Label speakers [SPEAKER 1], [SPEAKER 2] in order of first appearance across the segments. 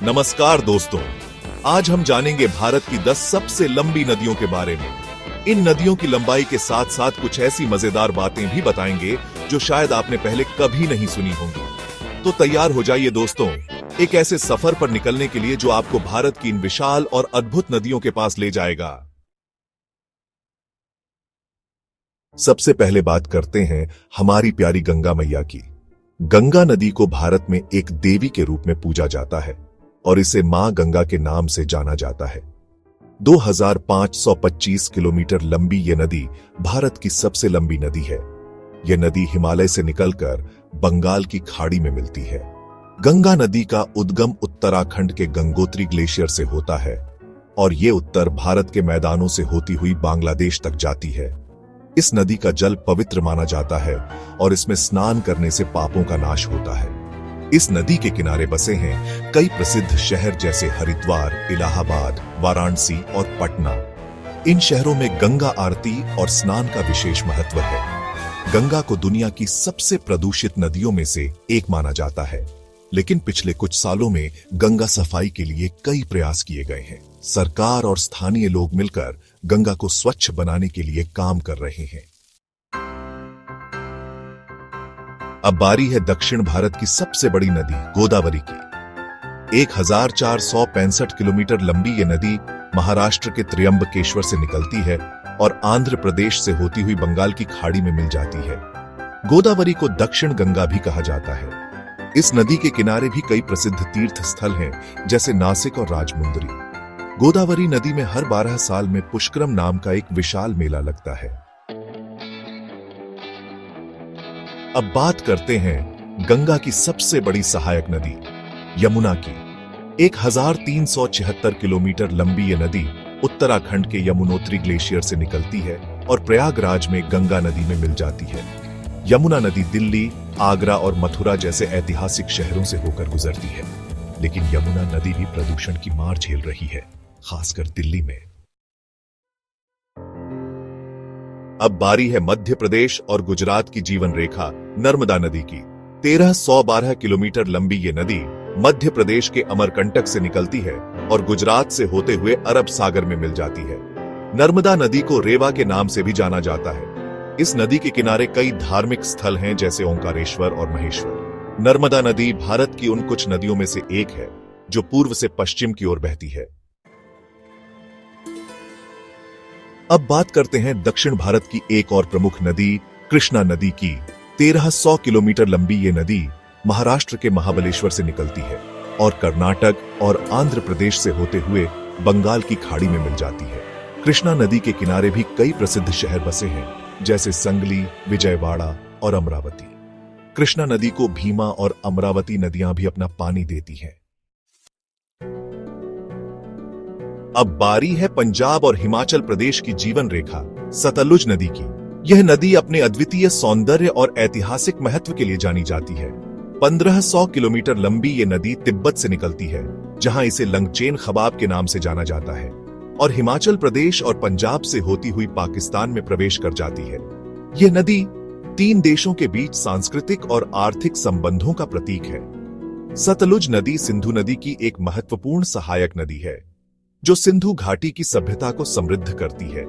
[SPEAKER 1] नमस्कार दोस्तों, आज हम जानेंगे भारत की 10 सबसे लंबी नदियों के बारे में। इन नदियों की लंबाई के साथ साथ कुछ ऐसी मजेदार बातें भी बताएंगे जो शायद आपने पहले कभी नहीं सुनी होंगी। तो तैयार हो जाइए दोस्तों, एक ऐसे सफर पर निकलने के लिए जो आपको भारत की इन विशाल और अद्भुत नदियों के पास ले जाएगा। सबसे पहले बात करते हैं हमारी प्यारी गंगा मैया की। गंगा नदी को भारत में एक देवी के रूप में पूजा जाता है और इसे मां गंगा के नाम से जाना जाता है। 2525 किलोमीटर लंबी यह नदी भारत की सबसे लंबी नदी है। यह नदी हिमालय से निकलकर बंगाल की खाड़ी में मिलती है। गंगा नदी का उद्गम उत्तराखंड के गंगोत्री ग्लेशियर से होता है और ये उत्तर भारत के मैदानों से होती हुई बांग्लादेश तक जाती है। इस नदी का जल पवित्र माना जाता है और इसमें स्नान करने से पापों का नाश होता है। इस नदी के किनारे बसे हैं कई प्रसिद्ध शहर जैसे हरिद्वार, इलाहाबाद, वाराणसी और पटना। इन शहरों में गंगा आरती और स्नान का विशेष महत्व है। गंगा को दुनिया की सबसे प्रदूषित नदियों में से एक माना जाता है, लेकिन पिछले कुछ सालों में गंगा सफाई के लिए कई प्रयास किए गए हैं। सरकार और स्थानीय लोग मिलकर गंगा को स्वच्छ बनाने के लिए काम कर रहे हैं। अब बारी है दक्षिण भारत की सबसे बड़ी नदी गोदावरी की। 1465 किलोमीटर लंबी यह नदी महाराष्ट्र के त्र्यंबकेश्वर से निकलती है और आंध्र प्रदेश से होती हुई बंगाल की खाड़ी में मिल जाती है। गोदावरी को दक्षिण गंगा भी कहा जाता है। इस नदी के किनारे भी कई प्रसिद्ध तीर्थ स्थल हैं, जैसे नासिक और राजमुंद्री। गोदावरी नदी में हर 12 साल में पुष्करम नाम का एक विशाल मेला लगता है। अब बात करते हैं गंगा की सबसे बड़ी सहायक नदी यमुना की। 1376 किलोमीटर लंबी यह नदी उत्तराखंड के यमुनोत्री ग्लेशियर से निकलती है और प्रयागराज में गंगा नदी में मिल जाती है। यमुना नदी दिल्ली, आगरा और मथुरा जैसे ऐतिहासिक शहरों से होकर गुजरती है, लेकिन यमुना नदी भी प्रदूषण की मार झेल रही है, खासकर दिल्ली में। अब बारी है मध्य प्रदेश और गुजरात की जीवन रेखा नर्मदा नदी की। 1312 किलोमीटर लंबी ये नदी मध्य प्रदेश के अमरकंटक से निकलती है और गुजरात से होते हुए अरब सागर में मिल जाती है। नर्मदा नदी को रेवा के नाम से भी जाना जाता है। इस नदी के किनारे कई धार्मिक स्थल हैं, जैसे ओंकारेश्वर और महेश्वर। नर्मदा नदी भारत की उन कुछ नदियों में से एक है जो पूर्व से पश्चिम की ओर बहती है। अब बात करते हैं दक्षिण भारत की एक और प्रमुख नदी कृष्णा नदी की। 1300 किलोमीटर लंबी ये नदी महाराष्ट्र के महाबलेश्वर से निकलती है और कर्नाटक और आंध्र प्रदेश से होते हुए बंगाल की खाड़ी में मिल जाती है। कृष्णा नदी के किनारे भी कई प्रसिद्ध शहर बसे हैं, जैसे संगली, विजयवाड़ा और अमरावती। कृष्णा नदी को भीमा और अमरावती नदियां भी अपना पानी देती हैं। अब बारी है पंजाब और हिमाचल प्रदेश की जीवन रेखा सतलुज नदी की। यह नदी अपने अद्वितीय सौंदर्य और ऐतिहासिक महत्व के लिए जानी जाती है। 1500 किलोमीटर लंबी ये नदी तिब्बत से निकलती है, जहां इसे लंगचेन खबाब के नाम से जाना जाता है, और हिमाचल प्रदेश और पंजाब से होती हुई पाकिस्तान में प्रवेश कर जाती है। यह नदी 3 देशों के बीच सांस्कृतिक और आर्थिक संबंधों का प्रतीक है। सतलुज नदी सिंधु नदी की एक महत्वपूर्ण सहायक नदी है, जो सिंधु घाटी की सभ्यता को समृद्ध करती है।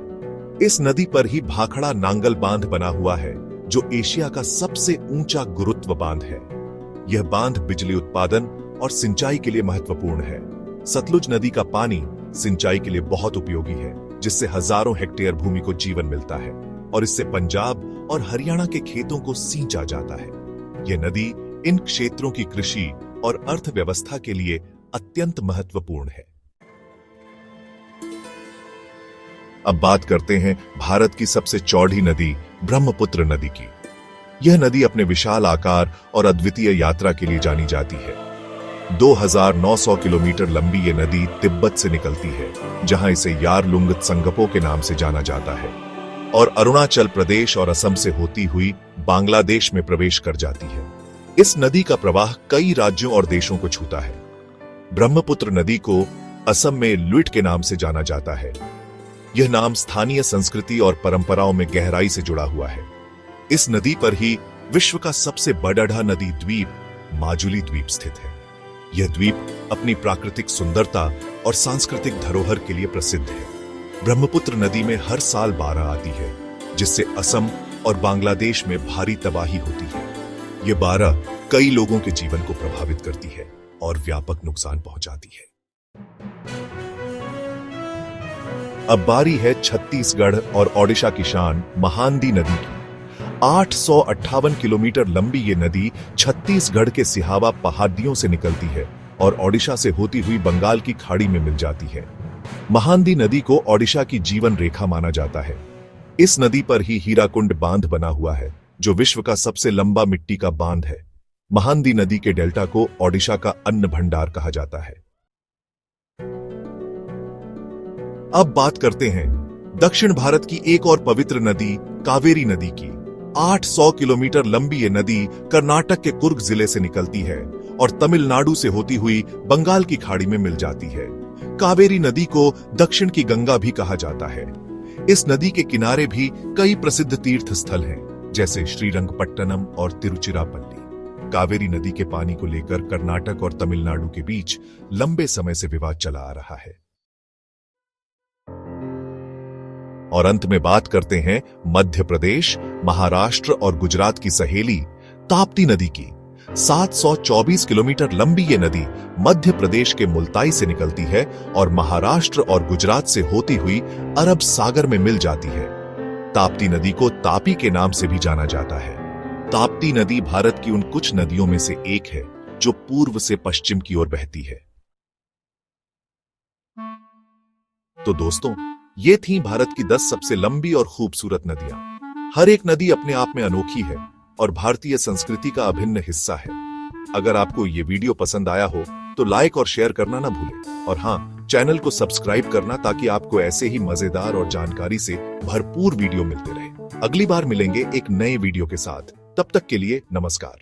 [SPEAKER 1] इस नदी पर ही भाखड़ा नांगल बांध बना हुआ है, जो एशिया का सबसे ऊंचा गुरुत्व बांध है। यह बांध बिजली उत्पादन और सिंचाई के लिए महत्वपूर्ण है। सतलुज नदी का पानी सिंचाई के लिए बहुत उपयोगी है, जिससे हजारों हेक्टेयर भूमि को जीवन मिलता है और इससे पंजाब और हरियाणा के खेतों को सींचा जाता है। यह नदी इन क्षेत्रों की कृषि और अर्थव्यवस्था के लिए अत्यंत महत्वपूर्ण है। अब बात करते हैं भारत की सबसे चौड़ी नदी ब्रह्मपुत्र नदी की। यह नदी अपने विशाल आकार और अद्वितीय यात्रा के लिए जानी जाती है। 2900 किलोमीटर लंबी यह नदी तिब्बत से निकलती है, जहां इसे यारलुंग त्संगपो के नाम से जाना जाता है, और अरुणाचल प्रदेश और असम से होती हुई बांग्लादेश में प्रवेश कर जाती है। इस नदी का प्रवाह कई राज्यों और देशों को छूता है। ब्रह्मपुत्र नदी को असम में लुइट के नाम से जाना जाता है। यह नाम स्थानीय संस्कृति और परंपराओं में गहराई से जुड़ा हुआ है। इस नदी पर ही विश्व का सबसे बड़ा नदी द्वीप माजुली द्वीप स्थित है। यह द्वीप अपनी प्राकृतिक सुंदरता और सांस्कृतिक धरोहर के लिए प्रसिद्ध है। ब्रह्मपुत्र नदी में हर साल बाढ़ आती है, जिससे असम और बांग्लादेश में भारी तबाही होती है। ये बाढ़ कई लोगों के जीवन को प्रभावित करती है और व्यापक नुकसान पहुंचाती है। अब बारी है छत्तीसगढ़ और ओडिशा की शान महानदी नदी की। 858 किलोमीटर लंबी ये नदी छत्तीसगढ़ के सिहावा पहाड़ियों से निकलती है और ओडिशा से होती हुई बंगाल की खाड़ी में मिल जाती है। महानदी नदी को ओडिशा की जीवन रेखा माना जाता है। इस नदी पर ही हीराकुंड बांध बना हुआ है, जो विश्व का सबसे लंबा मिट्टी का बांध है। महानदी नदी के डेल्टा को ओडिशा का अन्न भंडार कहा जाता है। अब बात करते हैं दक्षिण भारत की एक और पवित्र नदी कावेरी नदी की। 800 किलोमीटर लंबी ये नदी कर्नाटक के कुर्ग जिले से निकलती है और तमिलनाडु से होती हुई बंगाल की खाड़ी में मिल जाती है। कावेरी नदी को दक्षिण की गंगा भी कहा जाता है। इस नदी के किनारे भी कई प्रसिद्ध तीर्थ स्थल हैं, जैसे श्रीरंगपट्टनम और तिरुचिरापल्ली। कावेरी नदी के पानी को लेकर कर्नाटक और तमिलनाडु के बीच लंबे समय से विवाद चला आ रहा है। और अंत में बात करते हैं मध्य प्रदेश, महाराष्ट्र और गुजरात की सहेली ताप्ती नदी की। 724 किलोमीटर लंबी ये नदी मध्य प्रदेश के मुल्ताई से निकलती है और महाराष्ट्र और गुजरात से होती हुई अरब सागर में मिल जाती है। ताप्ती नदी को तापी के नाम से भी जाना जाता है। ताप्ती नदी भारत की उन कुछ नदियों में से एक है जो पूर्व से पश्चिम की ओर बहती है। तो दोस्तों, ये थी भारत की 10 सबसे लंबी और खूबसूरत नदियां। हर एक नदी अपने आप में अनोखी है और भारतीय संस्कृति का अभिन्न हिस्सा है। अगर आपको ये वीडियो पसंद आया हो तो लाइक और शेयर करना ना भूलें। और हाँ, चैनल को सब्सक्राइब करना, ताकि आपको ऐसे ही मजेदार और जानकारी से भरपूर वीडियो मिलते रहे। अगली बार मिलेंगे एक नए वीडियो के साथ। तब तक के लिए नमस्कार।